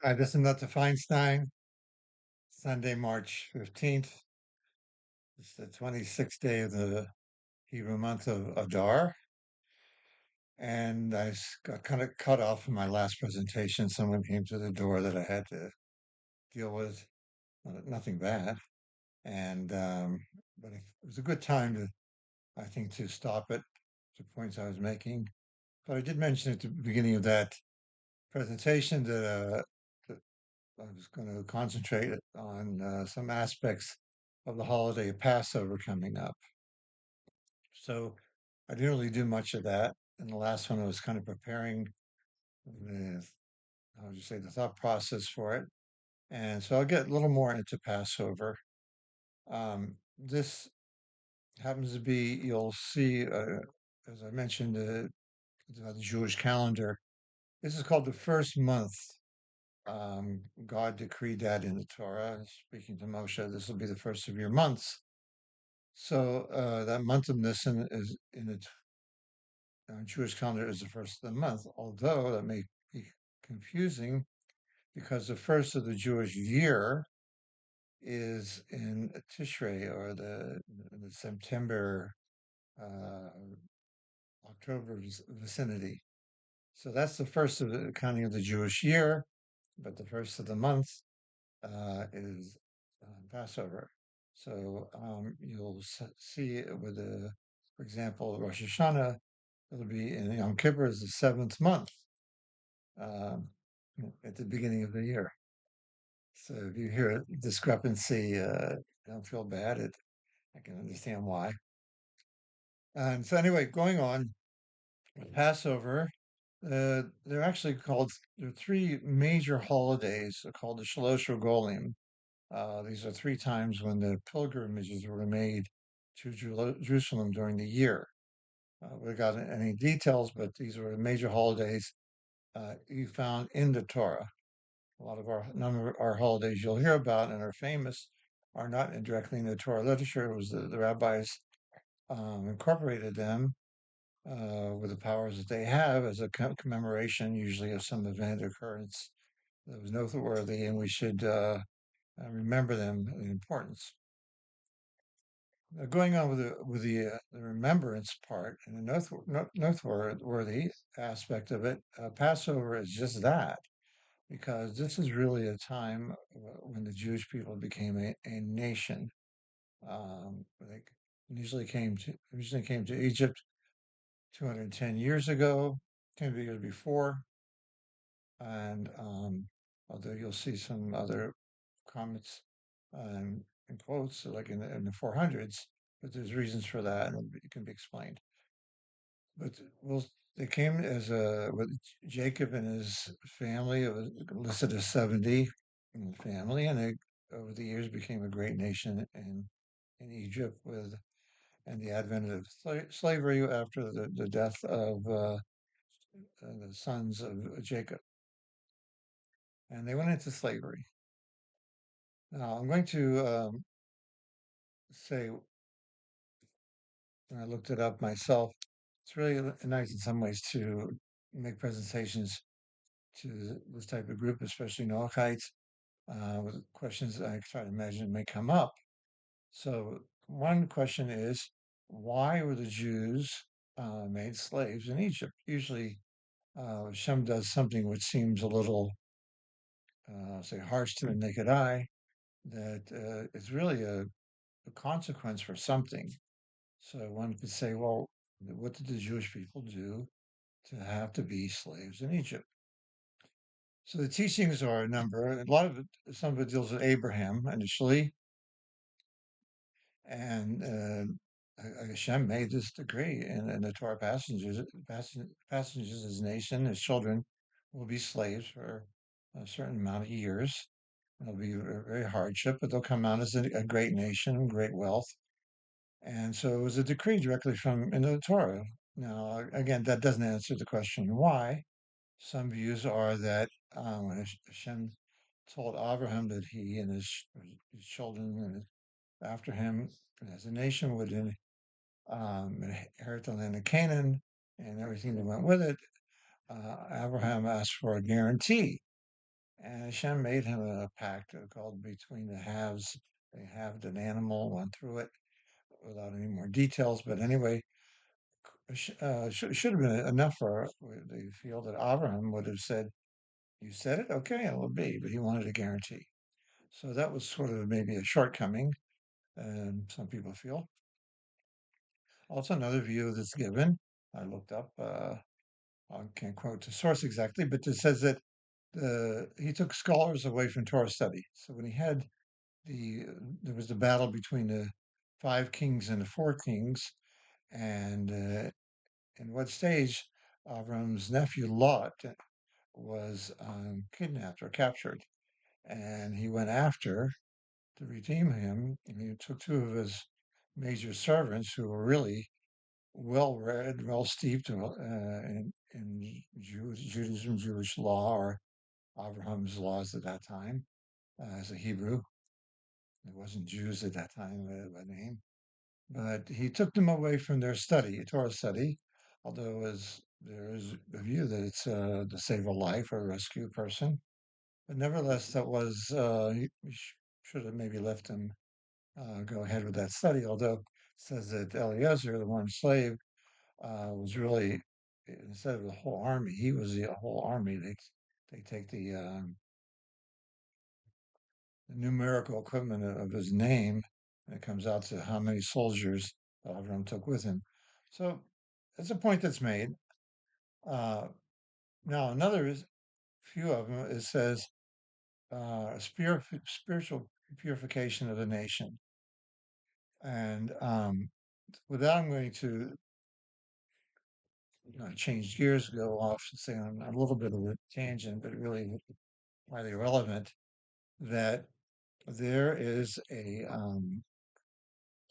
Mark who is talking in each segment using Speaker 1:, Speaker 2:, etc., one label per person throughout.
Speaker 1: Hi, this is Nutter Feinstein, Sunday, March 15th. It's the 26th day of the Hebrew month of Adar. And got kind of cut off from my last presentation. Someone came to the door that I had to deal with. Nothing bad. But it was a good time I think, to stop it, the points I was making. But I did mention at the beginning of that presentation that I was going to concentrate on some aspects of the holiday of Passover coming up. So I didn't really do much of that. And the last one I was kind of preparing the, how would you say, the thought process for it. And so I'll get a little more into Passover. This happens to be, you'll see, as I mentioned, the Jewish calendar. This is called the first month. God decreed that in the Torah, speaking to Moshe, this will be the first of your months. So that month of Nisan is in the Jewish calendar is the first of the month, although that may be confusing because the first of the Jewish year is in Tishrei or the September, uh, October vicinity. So that's the first of the counting of the Jewish year, but the first of the month is Passover. So you'll see it with for example, Rosh Hashanah, it'll be in Yom Kippur is the seventh month um, at the beginning of the year. So if you hear a discrepancy, don't feel bad. I can understand why. And so anyway, going on with Passover, they're actually there are three major holidays called the Shalosh Regalim. These are three times when the pilgrimages were made to Jerusalem during the year. We got any details, but these were major holidays you found in the Torah. A lot of none of our holidays you'll hear about and are famous are not directly in the Torah literature. It was the rabbis incorporated them with the powers that they have as a commemoration, usually of some event occurrence that was noteworthy, and we should remember them the importance. Going on with the remembrance part and the noteworthy aspect of it, Passover is just that, because this is really a time when the Jewish people became a nation. They originally came to Egypt 210 years ago, 10 years before, and although you'll see some other comments and quotes like in the 400s, but there's reasons for that, and it can be explained. But they came as with Jacob and his family. It was listed as 70 in the family, and they over the years became a great nation in Egypt and the advent of slavery after the death of the sons of Jacob, and they went into slavery. Now I'm going to say, when I looked it up myself, it's really nice in some ways to make presentations to this type of group, especially Noachites, with questions I try to imagine may come up. So one question is, why were the Jews made slaves in Egypt? Usually, Hashem does something which seems a little, say, harsh to the naked eye, that is really a consequence for something. So one could say, well, what did the Jewish people do to have to be slaves in Egypt? So the teachings are a number. Some of it deals with Abraham initially, and Hashem made this decree in the Torah passages. His nation, his children, will be slaves for a certain amount of years. It'll be very hardship, but they'll come out as a great nation, great wealth. And so it was a decree directly from in the Torah. Now, again, that doesn't answer the question why. Some views are that when Hashem told Abraham that he and his children and after him as a nation would inherit the land of Canaan and everything that went with it, Abraham asked for a guarantee. And Hashem made him a pact called between the halves. They halved an animal, went through it without any more details. But anyway, should have been enough for they feel that Abraham would have said, "You said it, okay, it will be." But he wanted a guarantee. So that was sort of maybe a shortcoming, some people feel. Also, another view that's given, I looked up, I can't quote the source exactly, but it says that he took scholars away from Torah study. So when he had the, there was the battle between the five kings and the four kings, and in what stage Avram's nephew Lot was kidnapped or captured, and he went after to redeem him. And he took two of his major servants who were really well read, well steeped in Judaism, Jewish law, or Abraham's laws at that time. As a Hebrew, it wasn't Jews at that time by name, but he took them away from their study, Torah study. Although as there is a view that it's to save a life or rescue a person, but nevertheless, that was should have maybe left him go ahead with that study. Although it says that Eliezer, the one slave, was really instead of the whole army, he was the whole army. They take the numerical equivalent of his name, and it comes out to how many soldiers Avram took with him. So that's a point that's made. Uh, Now another is few of them. It says spiritual purification of the nation, and with that, I'm going to change gears, go off and say on a little bit of a tangent, but really highly relevant. That there is a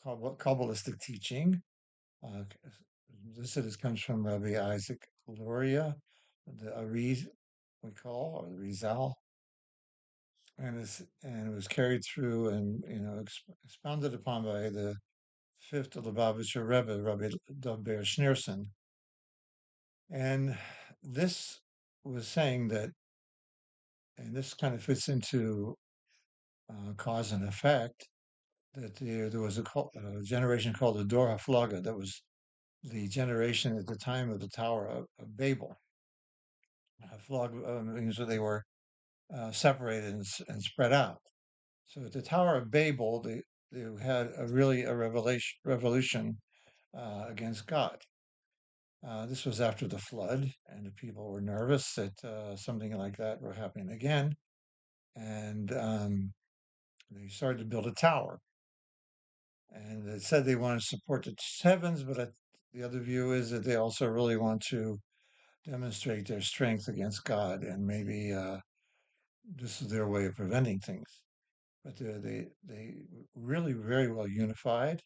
Speaker 1: Kabbalistic teaching. Uh, this comes from Rabbi Isaac Luria, the Ariz we call, or the Rizal, and it was carried through and expounded upon by the fifth Lubavitcher Rebbe, Rabbi Dov Schneerson. And this was saying that, and this kind of fits into cause and effect, that there was a generation called the Dor HaFlaga that was the generation at the time of the Tower of Babel. Flag means that they were separated and spread out. So at the Tower of Babel, they had a revolution against God. This was after the flood, and the people were nervous that something like that were happening again, and they started to build a tower. And it said they want to support the heavens, but the other view is that they also really want to demonstrate their strength against God, and maybe this is their way of preventing things. But they really very well unified,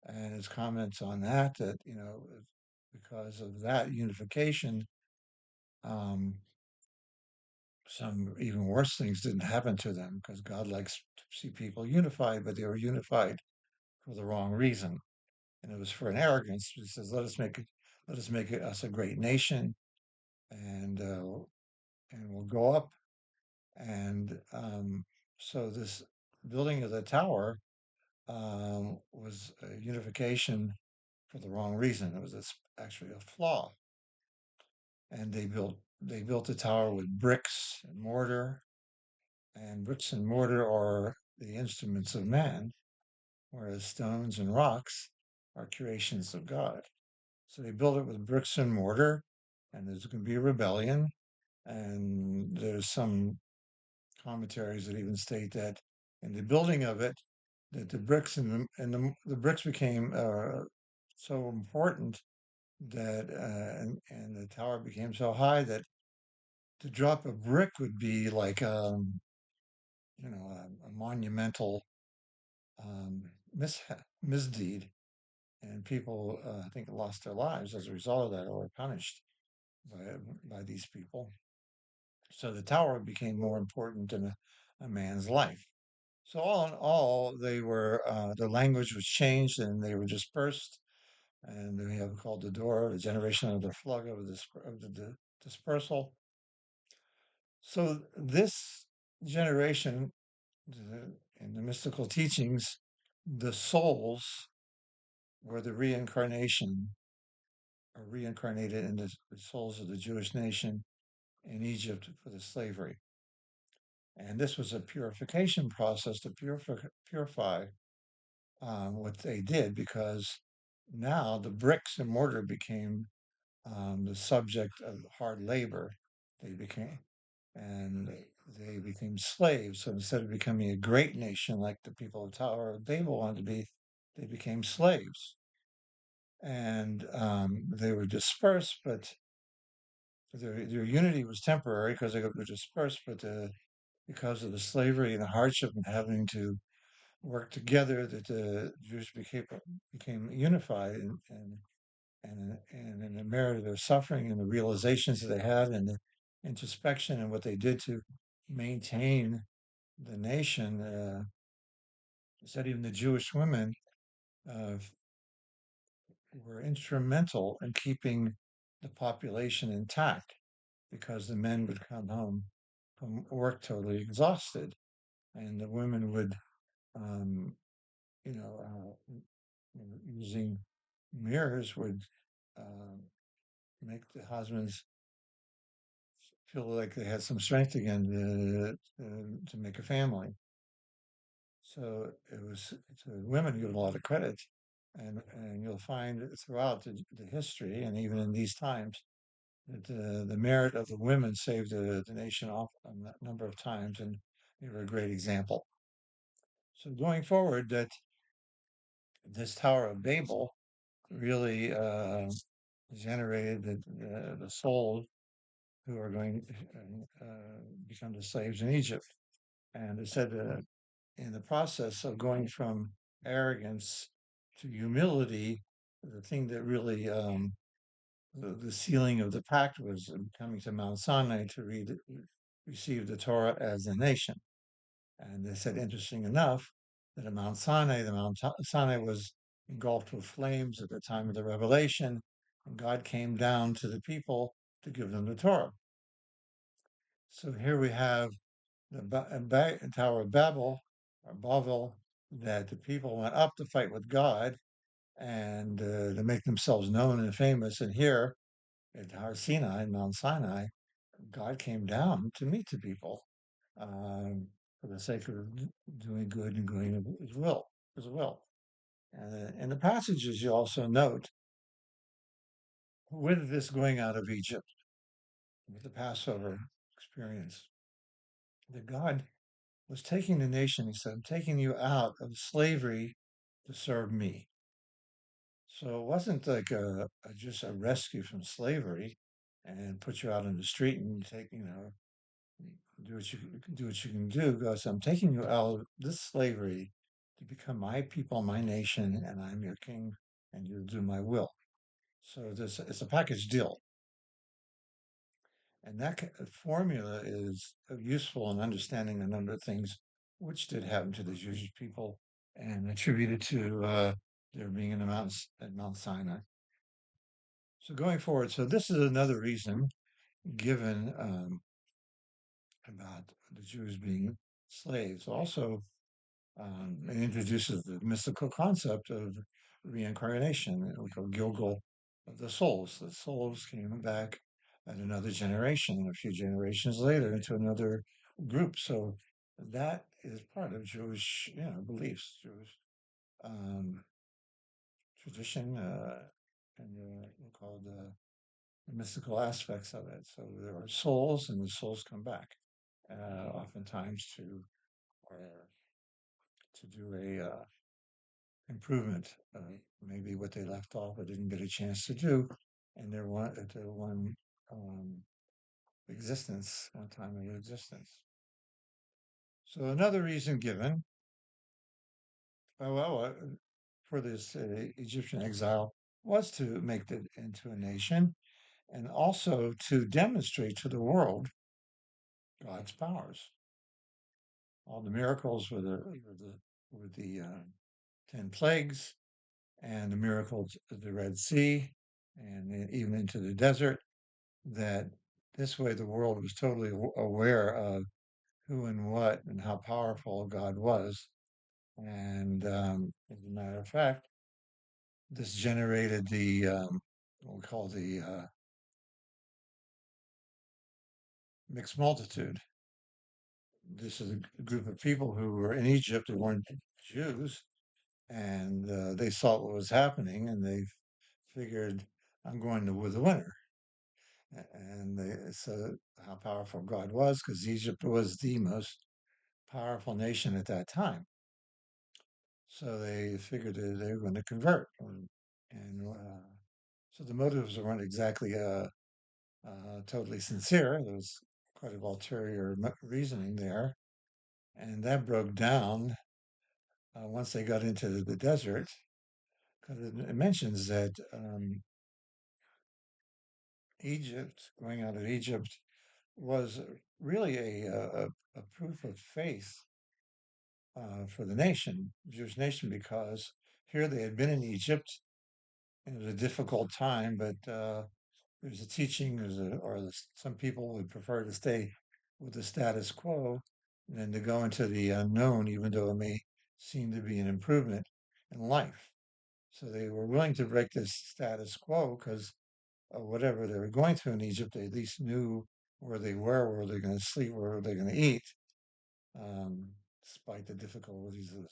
Speaker 1: and his comments on that because of that unification, um, some even worse things didn't happen to them because God likes to see people unified, but they were unified for the wrong reason, and it was for an arrogance. He says, let us make us a great nation, and we'll go up." And so this building of the tower was a unification for the wrong reason. It was actually a flaw. And they built the tower with bricks and mortar, and bricks and mortar are the instruments of man, whereas stones and rocks are creations of God. So they built it with bricks and mortar, and there's going to be a rebellion. And there's some commentaries that even state that in the building of it, that the bricks the bricks became so important that and the tower became so high that to drop a brick would be like a monumental um, misdeed, and people I think lost their lives as a result of that, or were punished by by these people. So the tower became more important than a man's life. So all in all, they were the language was changed and they were dispersed, and we have called the door the generation of the flood of the dispersal. So this generation, in the mystical teachings, the souls were the reincarnation, or reincarnated in the souls of the Jewish nation in Egypt for the slavery. And this was a purification process to purify what they did, because now the bricks and mortar became the subject of hard labor. They became, and they became slaves. So instead of becoming a great nation like the people of Tower of Babel wanted to be, they became slaves. And they were dispersed, but their unity was temporary because they were dispersed, but because of the slavery and the hardship and having to work together, that the Jews became unified, and in the merit of their suffering and the realizations that they had and the introspection and what they did to maintain the nation. Said even the Jewish women uh, were instrumental in keeping the population intact, because the men would come home from work totally exhausted, and the women would, um, you know, using mirrors would uh, make the husbands feel like they had some strength again to make a family. So it was to women give a lot of credit, and you'll find throughout the history and even in these times that the merit of the women saved the nation off a number of times, and they were a great example. So going forward, that this Tower of Babel really generated the souls who are going to become the slaves in Egypt. And it said in the process of going from arrogance to humility, the thing that really the sealing of the pact was coming to Mount Sinai to receive the Torah as a nation. And they said, interesting enough, that at Mount Sinai, the Mount Sinai was engulfed with flames at the time of the revelation, and God came down to the people to give them the Torah. So here we have the Tower of Babel, or Babel, that the people went up to fight with God and to make themselves known and famous. And here at Har Sinai, Mount Sinai, God came down to meet the people um, for the sake of doing good and doing His will. His will. And in the passages, you also note with this going out of Egypt, with the Passover experience, that God was taking the nation, he said, I'm taking you out of slavery to serve me. So it wasn't like just a rescue from slavery and put you out on the street and take, do what you can do. God said, I'm taking you out of this slavery to become my people, my nation, and I'm your king, and you'll do my will. So this it's a package deal. And that formula is useful in understanding a number of things which did happen to the Jewish people and attributed to their being in the mountains at Mount Sinai. So going forward, so this is another reason given about the Jews being slaves. Also, it introduces the mystical concept of reincarnation, we call Gilgal of the souls. The souls came back at another generation, and a few generations later into another group. So that is part of Jewish, beliefs, Jewish um, tradition, and we call the mystical aspects of it. So there are souls, and the souls come back, oftentimes uh, to do a improvement, maybe what they left off or didn't get a chance to do in their one existence, one time of existence. So another reason given, for this Egyptian exile was to make it into a nation and also to demonstrate to the world God's powers. All the miracles were the 10 plagues and the miracles of the Red Sea and even into the desert, that this way the world was totally aware of who and what and how powerful God was. And as a matter of fact, this generated the what we call the mixed multitude. This is a group of people who were in Egypt who weren't Jews, and they saw what was happening, and they figured, "I'm going to with the winner." And they saw how powerful God was, because Egypt was the most powerful nation at that time. So they figured that they were going to convert, and so the motives weren't exactly totally sincere. There was quite of ulterior reasoning there, and that broke down once they got into the desert. Because it mentions that Egypt, going out of Egypt, was really a proof of faith for the nation, Jewish nation, because here they had been in Egypt, and it was a difficult time, but there's a teaching, some people would prefer to stay with the status quo than to go into the unknown, even though it may seem to be an improvement in life. So they were willing to break this status quo because whatever they were going through in Egypt, they at least knew where they were, where they're going to sleep, where they're going to eat, um, despite the difficulties of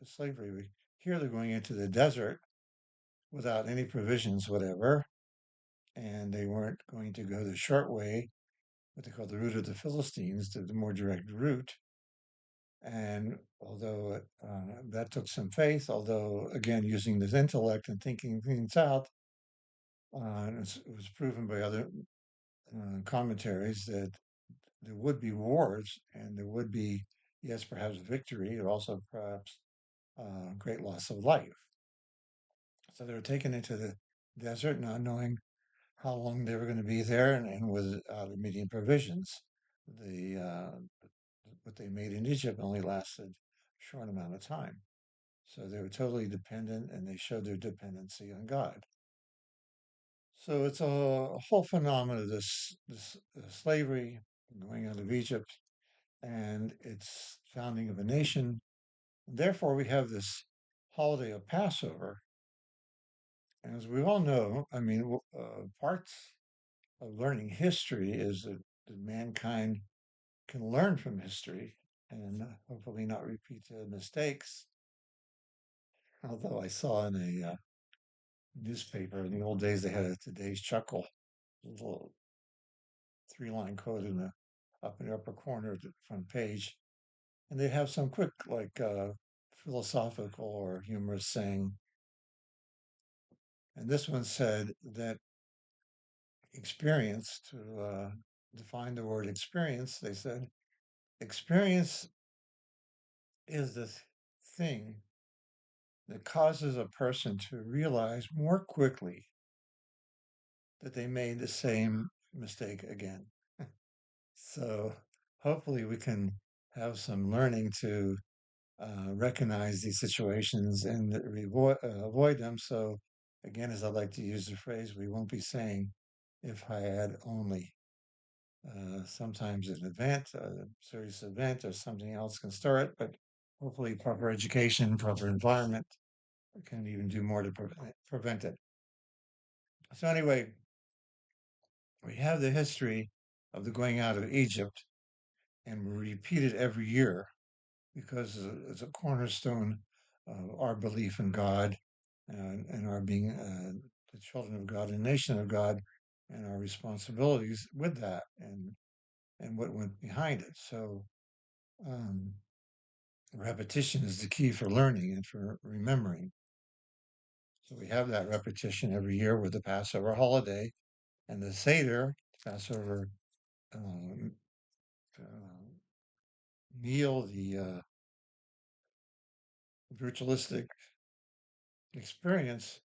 Speaker 1: slavery. Here they're going into the desert without any provisions, whatever, and they weren't going to go the short way, what they call the route of the Philistines, the more direct route. And although that took some faith, although again using this intellect and thinking things out, it was proven by other commentaries that there would be wars and there would be, yes, perhaps victory, or also perhaps great loss of life. So they were taken into the desert, not knowing how long they were going to be there, and without immediate provisions. The what they made in Egypt only lasted a short amount of time, so they were totally dependent, and they showed their dependency on God. So it's a whole phenomenon, this slavery, going out of Egypt, and its founding of a nation. Therefore, we have this holiday of Passover. And as we all know, I mean, parts of learning history is that mankind can learn from history and hopefully not repeat the mistakes. Although I saw in a newspaper in the old days, they had a today's chuckle, a little three-line quote in the up in the upper corner of the front page, and they have some quick like philosophical or humorous saying. And this one said that experience, to define the word experience, they said experience is the thing that causes a person to realize more quickly that they made the same mistake again. So hopefully we can have some learning to recognize these situations and avoid them. So again, as I like to use the phrase, we won't be saying, if I had only. Sometimes an event, a serious event, or something else can stir it, but hopefully proper education, proper environment can even do more to prevent it. So anyway, we have the history of the going out of Egypt, and we repeat it every year because it's a cornerstone of our belief in God and our being the children of God and nation of God, and our responsibilities with that, and what went behind it. So um, repetition is the key for learning and for remembering. So we have that repetition every year with the Passover holiday and the Seder, Passover um, uh, meal, the ritualistic experience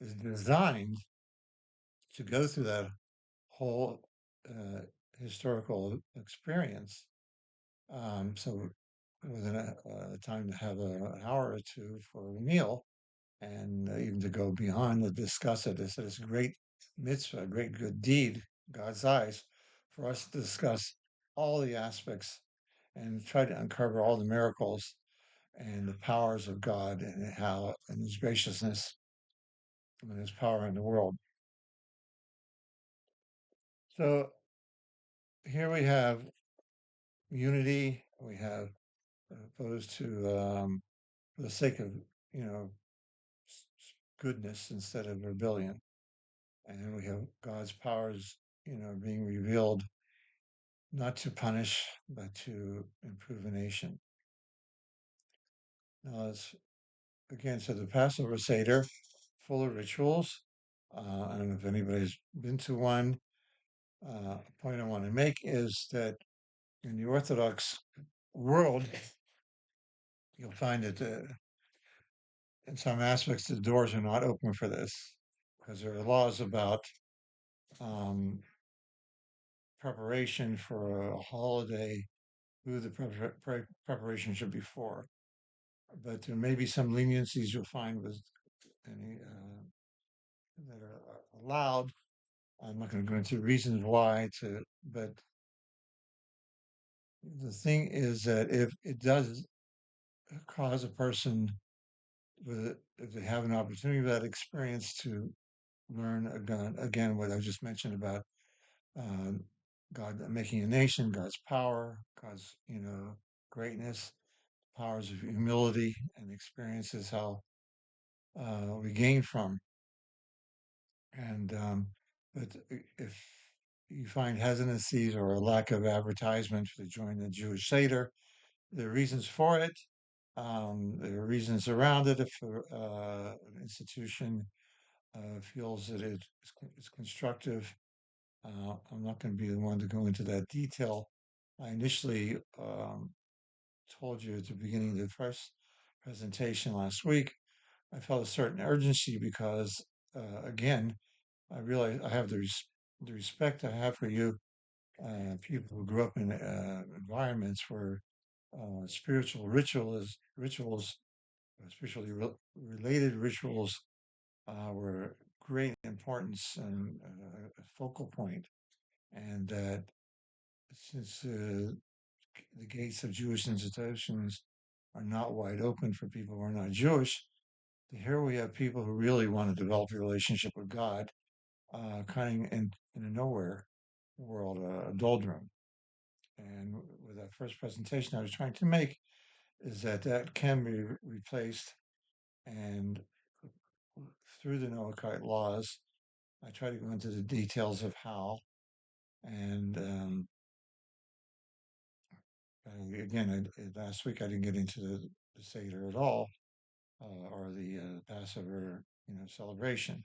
Speaker 1: is designed to go through that whole uh, historical experience. So within a time to have an hour or two for a meal, and even to go beyond to discuss it. They said it's a great mitzvah, a great good deed, God's eyes, for us to discuss all the aspects and try to uncover all the miracles and the powers of God and how and His graciousness and His power in the world. So here we have unity. We have opposed to for the sake of goodness instead of rebellion, and we have God's powers being revealed not to punish but to improve a nation. Now, it's again, so the Passover Seder, full of rituals. I don't know if anybody's been to one. A point I want to make is that in the Orthodox world, you'll find that in some aspects the doors are not open for this because there are laws about um, preparation for a holiday, who the preparation should be for. But there may be some leniencies you'll find with any that are allowed. I'm not going to go into reasons why but the thing is that if it does cause a person if they have an opportunity of that experience to learn again what I just mentioned about um, God making a nation, God's power, God's greatness, powers of humility, and experiences how we gain from. And but if you find hesitancies or a lack of advertisement to join the Jewish Seder, there are reasons for it. There are reasons around it. If an institution feels that it's constructive, I'm not going to be the one to go into that detail. I initially told you at the beginning of the first presentation last week, I felt a certain urgency because, again, I realize I have the respect I have for you, people who grew up in environments where spiritual rituals, spiritually related rituals, were great importance and a focal point, and that since the gates of Jewish institutions are not wide open for people who are not Jewish, here we have people who really want to develop a relationship with God, kind of in a nowhere world, a doldrum. And with that first presentation I was trying to make is that can be replaced, and through the Noahide laws, I try to go into the details of how. And again, last week I didn't get into the Seder at all, or the Passover, celebration.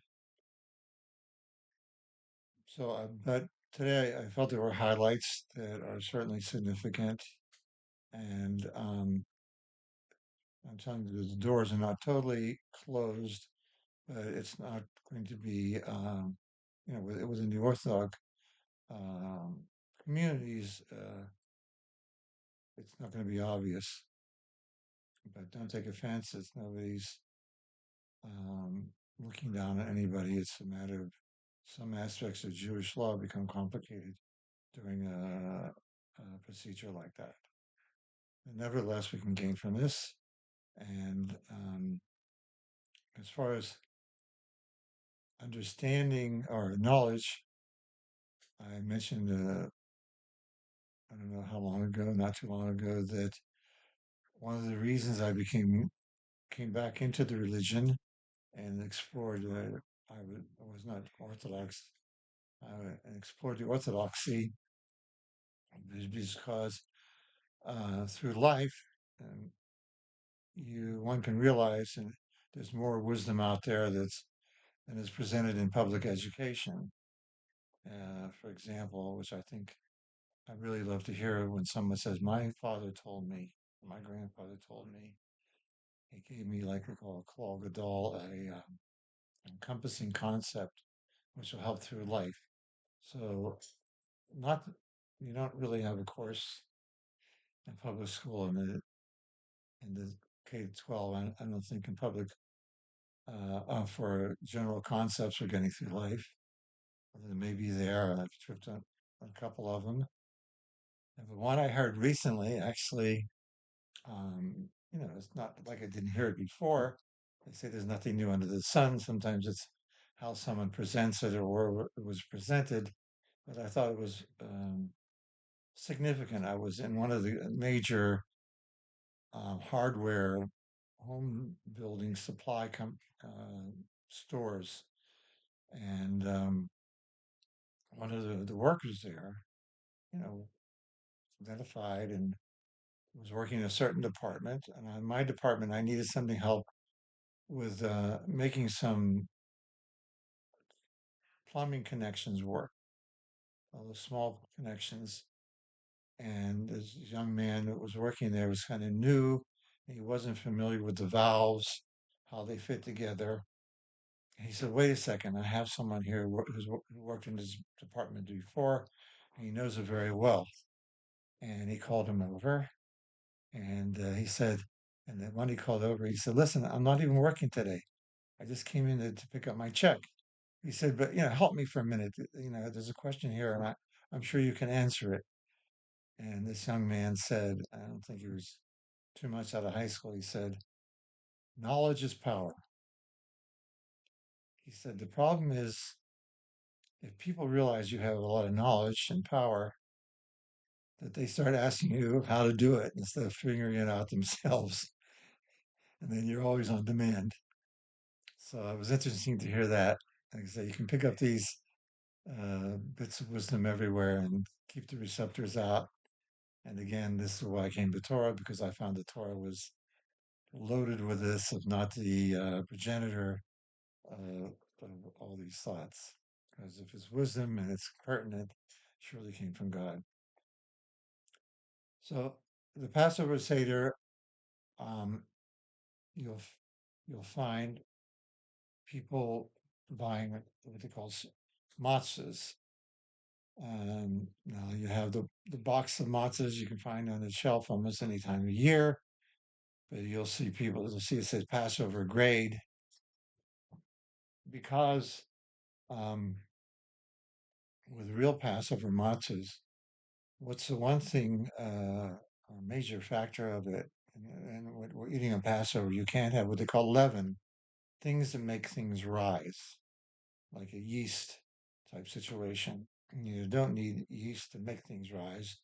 Speaker 1: So, but today I felt there were highlights that are certainly significant, and I'm telling you, the doors are not totally closed, but it's not going to be, within the Orthodox um, communities, it's not going to be obvious. But don't take offense; it's nobody's um, looking down at anybody. It's a matter of some aspects of Jewish law become complicated during a procedure like that. And nevertheless, we can gain from this. And as far as understanding or knowledge, I mentioned, I don't know how long ago, not too long ago, that one of the reasons I came back into the religion and explored, I was not Orthodox, and explored the Orthodoxy is because through life, um, one can realize and there's more wisdom out there than is presented in public education. For example, which I think I really love to hear when someone says, "My father told me," "My grandfather told me." He gave me like a call Klal Gadol, a encompassing concept which will help through life. So, not you don't really have a course in public school in the K to 12. I don't think in public for general concepts for getting through life. Although maybe there, I've tripped on. a couple of them. And the one I heard recently, actually, it's not like I didn't hear it before. They say there's nothing new under the sun. Sometimes it's how someone presents it or where it was presented. But I thought it was significant. I was in one of the major hardware home building supply stores, and one of the workers there, you know, identified and was working in a certain department. And on my department, I needed something help with making some plumbing connections work, all the small connections. And this young man that was working there was kind of new. He wasn't familiar with the valves, how they fit together. And he said, "Wait a second, I have someone here who worked in this department before, and he knows it very well." And he called him over, and he said, and then when he called over, he said, "Listen, I'm not even working today. I just came in to pick up my check." He said, "But help me for a minute. There's a question here, and I'm sure you can answer it." And this young man said, I don't think he was too much out of high school. He said, "Knowledge is power." He said, "The problem is if people realize you have a lot of knowledge and power, that they start asking you how to do it instead of figuring it out themselves. And then you're always on demand." So it was interesting to hear that. Like I say, you can pick up these bits of wisdom everywhere and keep the receptors out. And again, this is why I came to Torah, because I found the Torah was loaded with this, if not the progenitor of all these thoughts. Because if it's wisdom and it's pertinent, it surely came from God. So the Passover Seder, um, you'll you'll find people buying what they call matzahs. Now you have the box of matzahs you can find on the shelf almost any time of year, but you'll see it says Passover grade because um, with real Passover matzahs, what's the one thing, a major factor of it, and what we're eating on Passover, you can't have what they call leaven, things that make things rise, like a yeast type situation. You don't need yeast to make things rise.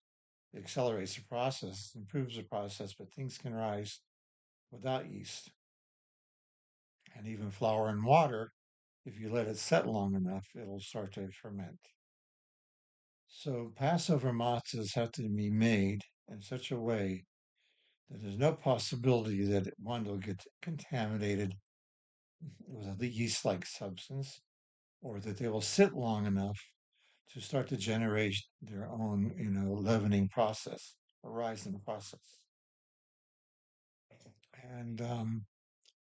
Speaker 1: It accelerates the process, improves the process, but things can rise without yeast. And even flour and water, if you let it set long enough, it'll start to ferment. So Passover matzahs have to be made in such a way that there's no possibility that one will get contaminated with a yeast-like substance, or that they will sit long enough to start to generate their own, leavening process, a rising process. And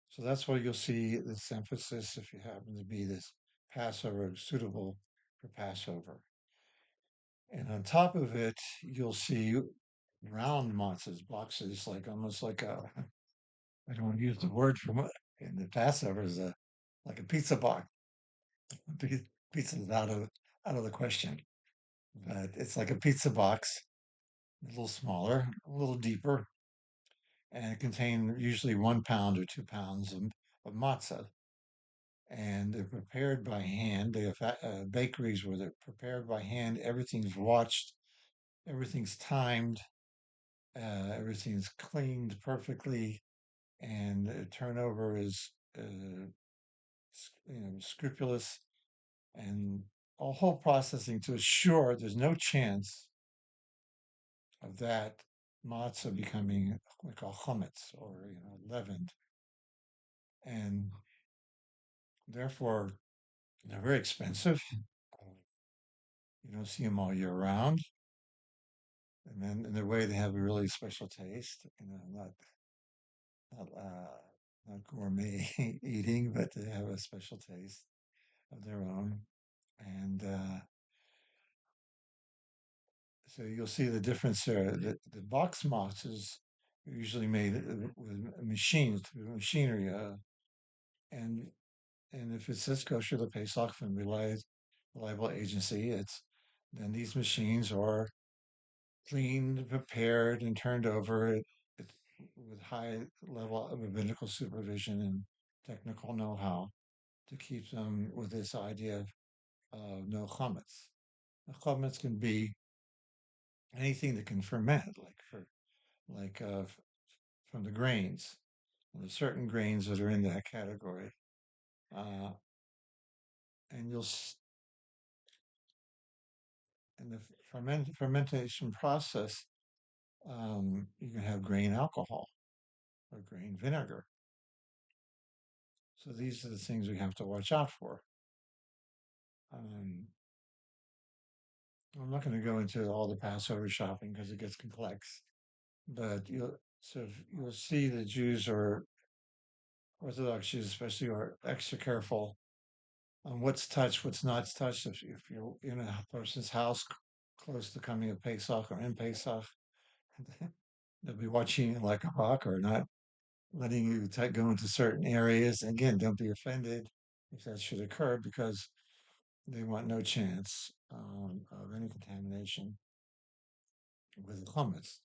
Speaker 1: so that's why you'll see this emphasis if you happen to be this Passover suitable for Passover. And on top of it, you'll see round matzahs, boxes, like almost like I don't want to use the word from in the Passover is like a pizza box. Pizza is out of the question, but it's like a pizza box, a little smaller, a little deeper, and it contains usually 1 pound or 2 pounds of matzah. And they're prepared by hand. They have bakeries where they're prepared by hand. Everything's watched, everything's timed, everything's cleaned perfectly, and turnover is scrupulous, and a whole processing to assure there's no chance of that matzah becoming what we call chametz or leavened, and therefore they're very expensive. You don't see them all year round, and then in their way they have a really special taste. Not gourmet eating, but they have a special taste of their own, and so you'll see the difference there. The box matzahs are usually made with machines, through machinery, and and if it says kosher to Pesach from reliable agency, then these machines are cleaned, prepared, and turned over with high level of rabbinical supervision and technical know-how to keep them with this idea of no chametz. The chametz can be anything that can ferment, like from the grains. And there's certain grains that are in that category, uh, and in the fermentation process, you can have grain alcohol or grain vinegar. So these are the things we have to watch out for. Um, I'm not going to go into all the Passover shopping because it gets complex, but you'll see the Jews or Orthodox Jews especially are extra careful on what's touched, what's not touched. If you're in a person's house close to coming of Pesach or in Pesach, they'll be watching you like a hawk or not letting you go into certain areas. Again, don't be offended if that should occur because they want no chance of any contamination with chametz.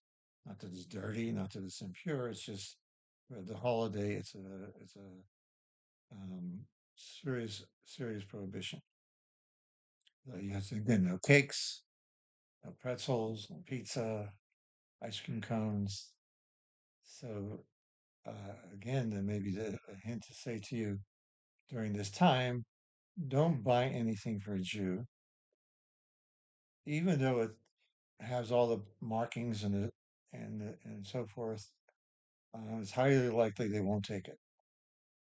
Speaker 1: Not that it's dirty, not that it's impure. It's just the holiday. It's a serious prohibition. You have to again no cakes, no pretzels, no pizza, ice cream cones. So again, then maybe a hint to say to you during this time: don't buy anything for a Jew, even though it has all the markings and so forth. It's highly likely they won't take it,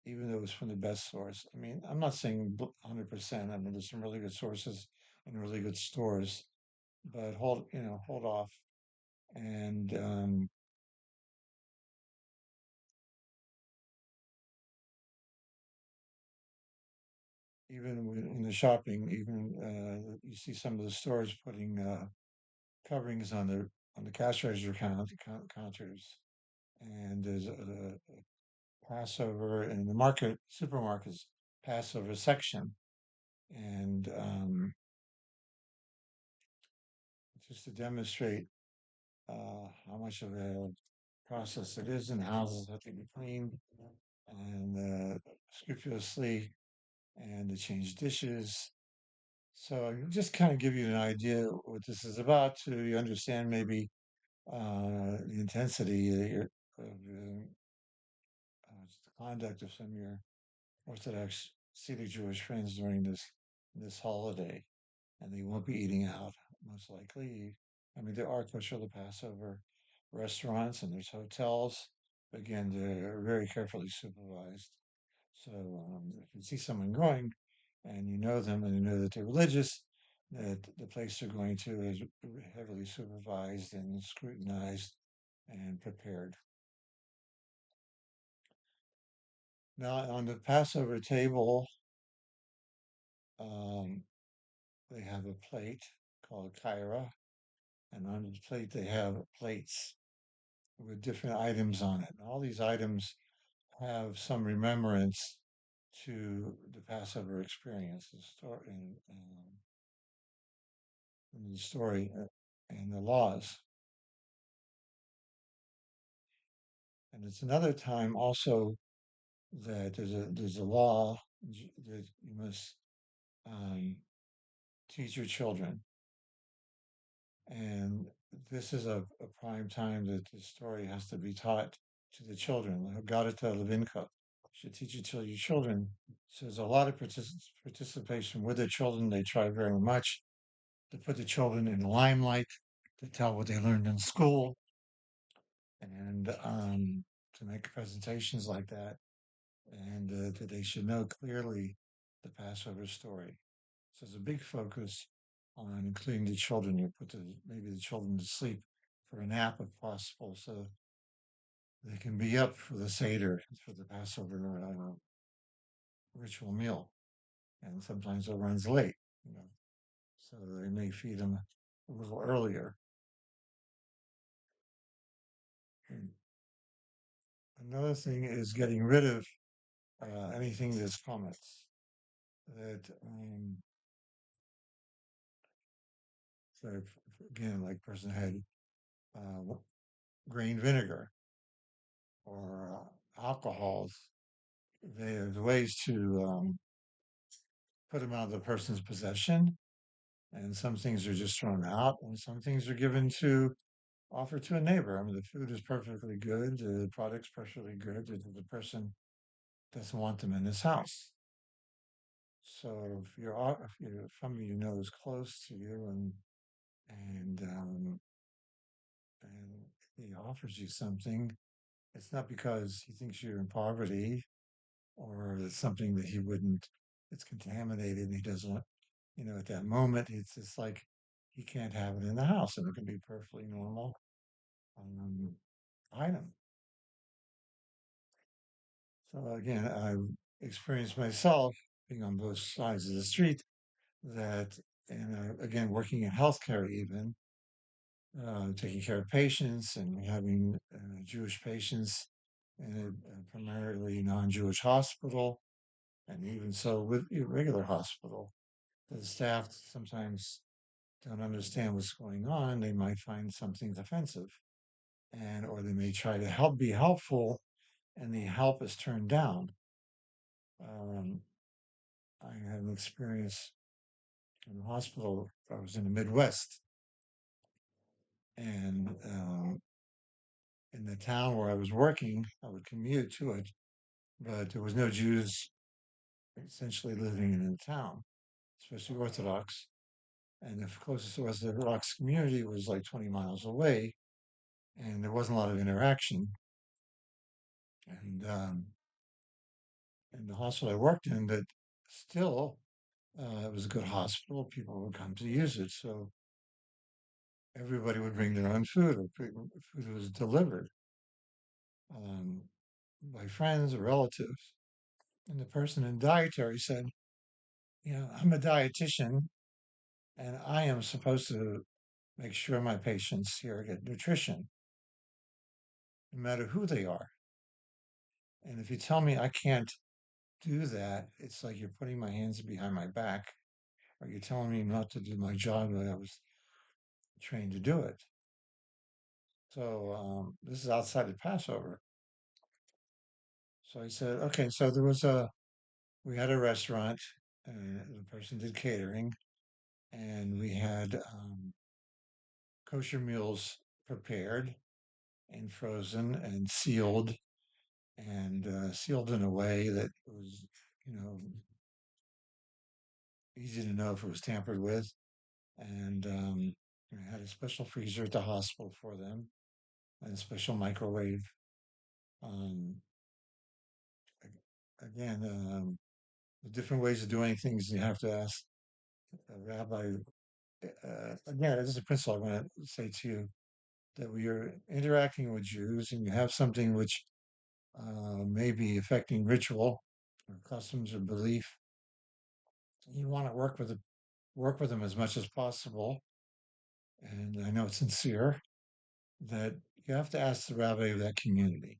Speaker 1: even though it's from the best source. I mean, I'm not saying 100%. I mean, there's some really good sources and really good stores, but hold off. And even in the shopping, even you see some of the stores putting coverings on the cash register counters, and there's a Passover in the supermarkets Passover section, and just to demonstrate how much of a process it is, and houses have to be cleaned and scrupulously, and to change dishes. So I just kind of give you an idea what this is about, so you understand maybe the intensity of the conduct of some of your Orthodox Cedar Jewish friends during this holiday, and they won't be eating out most likely. I mean, there are kosher the Passover restaurants and there's hotels. Again, they're very carefully supervised. So if you see someone going and you know them and you know that they're religious, that the place they're going to is heavily supervised and scrutinized and prepared. Now, on the Passover table, um, they have a plate called kaira, and on the plate they have plates with different items on it. And all these items have some remembrance to the Passover experience, and the story and the laws. And it's another time also that there's a law that you must um, teach your children. And this is a prime time that the story has to be taught to the children. Garita Levinka should teach it to your children. So there's a lot of participation with the children. They try very much to put the children in the limelight, to tell what they learned in school, and to make presentations like that, and that they should know clearly the Passover story. So there's a big focus on including the children. You put maybe the children to sleep for a nap if possible, so they can be up for the Seder, for the Passover ritual meal. And sometimes it runs late, you know, so they may feed them a little earlier. And another thing is getting rid of anything that's comments that So again, like person had grain vinegar or alcohols, there's ways to put them out of the person's possession. And some things are just thrown out, and some things are given to offer to a neighbor. I mean, the food is perfectly good, the product's perfectly good. The person doesn't want them in his house. So if somebody you know is close to you and and he offers you something, it's not because he thinks you're in poverty or it's something that he wouldn't. It's contaminated, and he doesn't want. At that moment, it's just like he can't have it in the house, and it can be perfectly normal um, item. So again, I've experienced myself being on both sides of the street that, and again, working in healthcare, even taking care of patients and having Jewish patients in a primarily non-Jewish hospital, and even so with a regular hospital, the staff sometimes don't understand what's going on. They might find something offensive, and or they may try to be helpful, and the help is turned down. Um, I had an experience in the hospital. I was in the Midwest, and in the town where I was working, I would commute to it, but there was no Jews essentially living in the town, especially Orthodox. And the closest Orthodox community was like 20 miles away, and there wasn't a lot of interaction. And in the hospital I worked in, but still, it was a good hospital. People would come to use it, so everybody would bring their own food, or food was delivered um, by friends or relatives. And the person in dietary said, I'm a dietitian, and I am supposed to make sure my patients here get nutrition, no matter who they are. And if you tell me I can't do that, it's like you're putting my hands behind my back, or you're telling me not to do my job that I was trained to do it. So this is outside of Passover. So I said, okay. So we had a restaurant, and the person did catering, and we had kosher meals prepared and frozen and sealed in a way that was, you know, easy to know if it was tampered with. And I had a special freezer at the hospital for them and a special microwave. Um, again, the different ways of doing things, you have to ask a rabbi. Again, this is a principle I want to say to you that we are interacting with Jews and you have something which may be affecting ritual or customs or belief. You want to work with them as much as possible. And I know it's sincere that you have to ask the rabbi of that community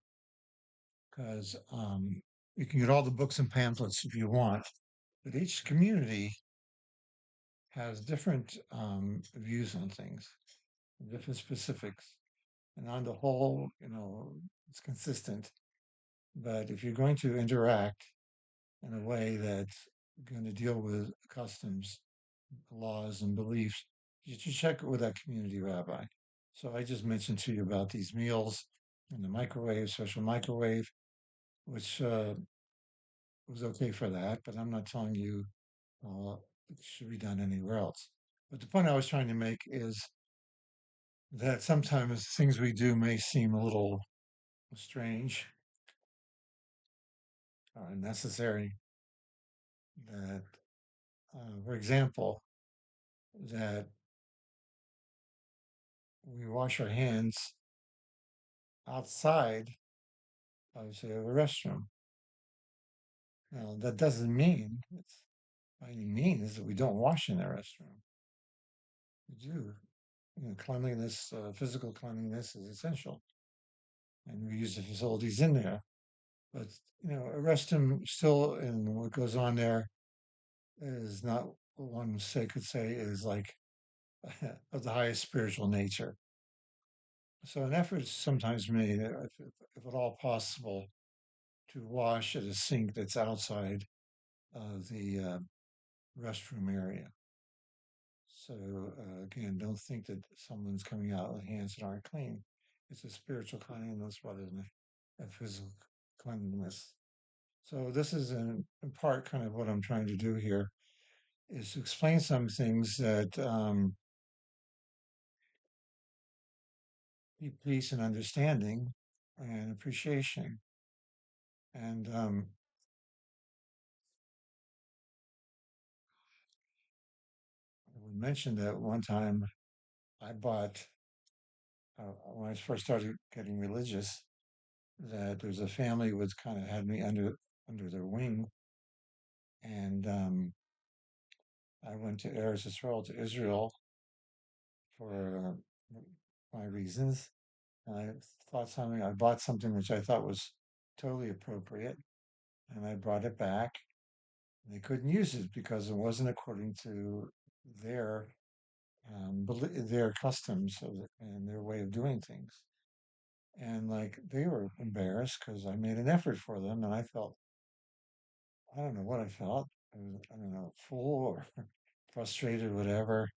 Speaker 1: because you can get all the books and pamphlets if you want, but each community has different views on things, different specifics. And on the whole, it's consistent. But if you're going to interact in a way that's going to deal with customs, laws, and beliefs, you should check it with that community rabbi. So I just mentioned to you about these meals in the microwave, special microwave, which was okay for that, but I'm not telling you it should be done anywhere else. But the point I was trying to make is that sometimes things we do may seem a little strange or unnecessary. That, for example, that we wash our hands outside of, say, a restroom. Now, that doesn't mean, it's by any means, that we don't wash in the restroom. We do. Cleanliness, physical cleanliness is essential, and we use the facilities in there. But a restroom still, and what goes on there is not what one could say is like of the highest spiritual nature. So an effort is sometimes made, if at all possible, to wash at a sink that's outside of the restroom area. So again, don't think that someone's coming out with hands that aren't clean. It's a spiritual cleanliness rather than a physical cleanliness. So this is in part kind of what I'm trying to do here is to explain some things that keep peace and understanding and appreciation. And we mentioned that one time I bought when I first started getting religious that there's a family was kind of had me under their wing, and I went to Eretz Israel to Israel for my reasons, and I bought something which I thought was totally appropriate, and I brought it back. And they couldn't use it because it wasn't according to their their customs and their way of doing things. And like they were embarrassed because I made an effort for them, and I felt I don't know what I felt. I don't know, full or frustrated, whatever.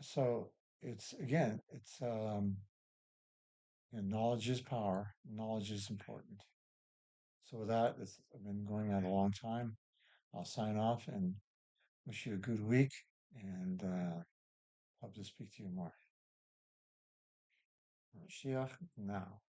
Speaker 1: So it's again, knowledge is power. Knowledge is important. So with that, it's I've been going on a long time. I'll sign off and wish you a good week and hope to speak to you more. Mashiach now.